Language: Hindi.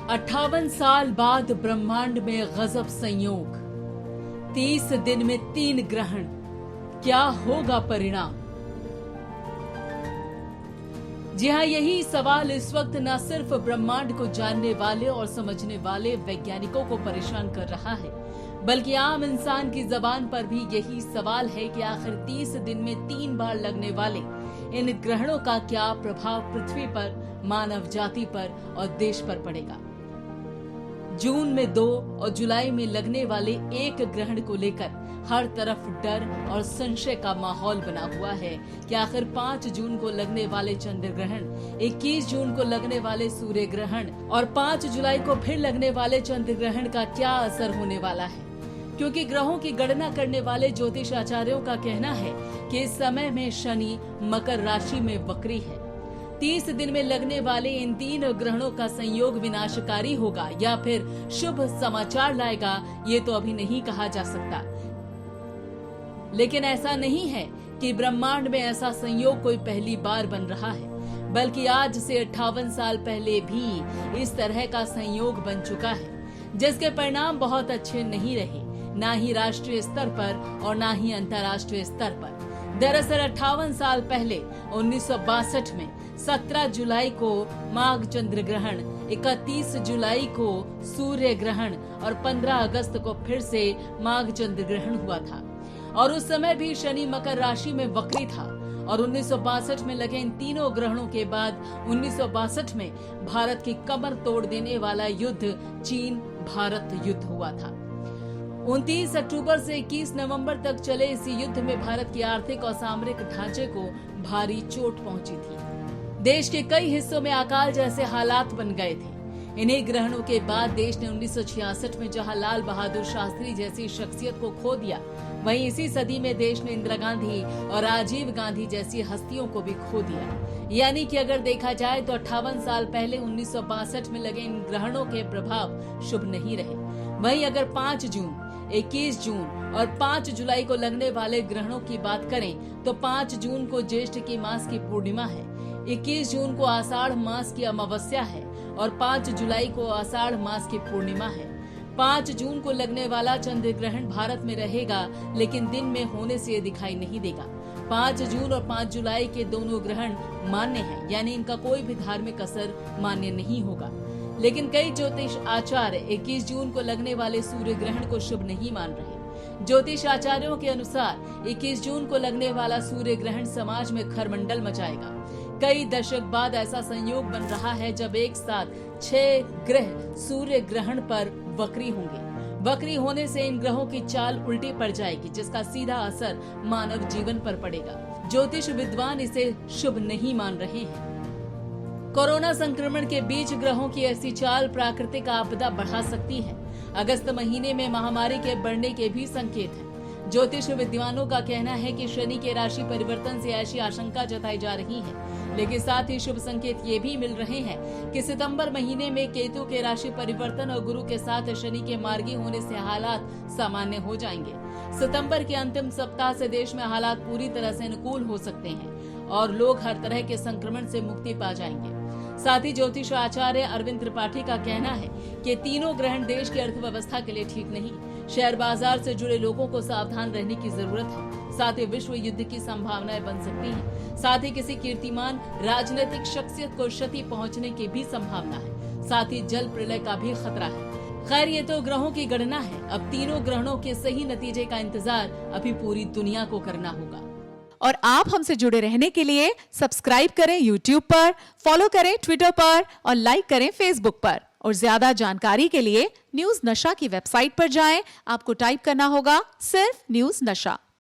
58 साल बाद ब्रह्मांड में गजब संयोग, 30 दिन में 3 ग्रहण, क्या होगा परिणाम? जी हाँ, यही सवाल इस वक्त न सिर्फ ब्रह्मांड को जानने वाले और समझने वाले वैज्ञानिकों को परेशान कर रहा है, बल्कि आम इंसान की जबान पर भी यही सवाल है कि आखिर 30 दिन में 3 बार लगने वाले इन ग्रहणों का क्या प्रभाव पृथ्वी पर, मानव जाति पर और देश पर पड़ेगा। जून में 2 और जुलाई में लगने वाले एक ग्रहण को लेकर हर तरफ डर और संशय का माहौल बना हुआ है कि आखिर 5 जून को लगने वाले चंद्र ग्रहण, 21 जून को लगने वाले सूर्य ग्रहण और 5 जुलाई को फिर लगने वाले चंद्र ग्रहण का क्या असर होने वाला है। क्योंकि ग्रहों की गणना करने वाले ज्योतिष आचार्यों का कहना है कि इस समय में शनि मकर राशि में वक्री है। 30 दिन में लगने वाले इन 3 ग्रहणों का संयोग विनाशकारी होगा या फिर शुभ समाचार लाएगा, ये तो अभी नहीं कहा जा सकता। लेकिन ऐसा नहीं है कि ब्रह्मांड में ऐसा संयोग कोई पहली बार बन रहा है, बल्कि आज से 58 साल पहले भी इस तरह का संयोग बन चुका है, जिसके परिणाम बहुत अच्छे नहीं रहे, ना ही राष्ट्रीय स्तर पर और ना ही अंतर्राष्ट्रीय स्तर पर। दरअसल 58 साल पहले 1962 में 17 जुलाई को माघ चंद्र ग्रहण, 31 जुलाई को सूर्य ग्रहण और 15 अगस्त को फिर से माघ चंद्र ग्रहण हुआ था। और उस समय भी शनि मकर राशि में वक्री था। और 1962 में लगे इन तीनों ग्रहणों के बाद 1962 में भारत की कमर तोड़ देने वाला युद्ध चीन भारत युद्ध हुआ था। 29 अक्टूबर से 21 नवंबर तक चले इस युद्ध में भारत की आर्थिक और सामरिक ढांचे को भारी चोट पहुंची थी। देश के कई हिस्सों में अकाल जैसे हालात बन गए थे। इन्हीं ग्रहणों के बाद देश ने 1966 में जहां लाल बहादुर शास्त्री जैसी शख्सियत को खो दिया, वहीं इसी सदी में देश ने इंदिरा गांधी और राजीव गांधी जैसी हस्तियों को भी खो दिया। यानी कि अगर देखा जाए तो 58 साल पहले 1962 में लगे इन ग्रहणों के प्रभाव शुभ नहीं रहे। वहीं अगर 5 जून, 21 जून और 5 जुलाई को लगने वाले ग्रहणों की बात करें तो 5 जून को ज्येष्ठ की मास की पूर्णिमा है, 21 जून को आषाढ़ मास की अमावस्या है और 5 जुलाई को आषाढ़ मास की पूर्णिमा है। 5 जून को लगने वाला चंद्र ग्रहण भारत में रहेगा, लेकिन दिन में होने से ये दिखाई नहीं देगा। 5 जून और 5 जुलाई के दोनों ग्रहण मान्य हैं, यानी इनका कोई भी धार्मिक असर मान्य नहीं होगा। लेकिन कई ज्योतिष आचार्य 21 जून को लगने वाले सूर्य ग्रहण को शुभ नहीं मान रहे। ज्योतिष आचार्यों के अनुसार 21 जून को लगने वाला सूर्य ग्रहण समाज में खरमंडल मचाएगा। कई दशक बाद ऐसा संयोग बन रहा है जब एक साथ 6 ग्रह सूर्य ग्रहण पर वक्री होंगे। वक्री होने से इन ग्रहों की चाल उल्टी पड़ जाएगी, जिसका सीधा असर मानव जीवन पर पड़ेगा। ज्योतिष विद्वान इसे शुभ नहीं मान रहे हैं। कोरोना संक्रमण के बीच ग्रहों की ऐसी चाल प्राकृतिक आपदा बढ़ा सकती है। अगस्त महीने में महामारी के बढ़ने के भी संकेत हैं। ज्योतिष विद्वानों का कहना है कि शनि के राशि परिवर्तन से ऐसी आशंका जताई जा रही है, लेकिन साथ ही शुभ संकेत ये भी मिल रहे हैं कि सितंबर महीने में केतु के राशि परिवर्तन और गुरु के साथ शनि के मार्गी होने से हालात सामान्य हो जाएंगे। सितंबर के अंतिम सप्ताह से देश में हालात पूरी तरह से अनुकूल हो सकते हैं और लोग हर तरह के संक्रमण से मुक्ति पा जाएंगे। साथ ही ज्योतिष आचार्य अरविंद त्रिपाठी का कहना है कि तीनों ग्रहण देश की अर्थव्यवस्था के लिए ठीक नहीं। शेयर बाजार से जुड़े लोगों को सावधान रहने की जरूरत है। साथ ही विश्व युद्ध की संभावनाएं बन सकती हैं। साथ ही किसी कीर्तिमान राजनीतिक शख्सियत को क्षति पहुंचने की भी संभावना है। साथ ही जल प्रलय का भी खतरा है। खैर, ये तो ग्रहों की गणना है। अब तीनों ग्रहणों के सही नतीजे का इंतजार अभी पूरी दुनिया को करना होगा। और आप हमसे जुड़े रहने के लिए सब्सक्राइब करें YouTube पर, फॉलो करें Twitter पर और लाइक करें Facebook पर। और ज्यादा जानकारी के लिए न्यूज नशा की वेबसाइट पर जाएं। आपको टाइप करना होगा सिर्फ न्यूज नशा।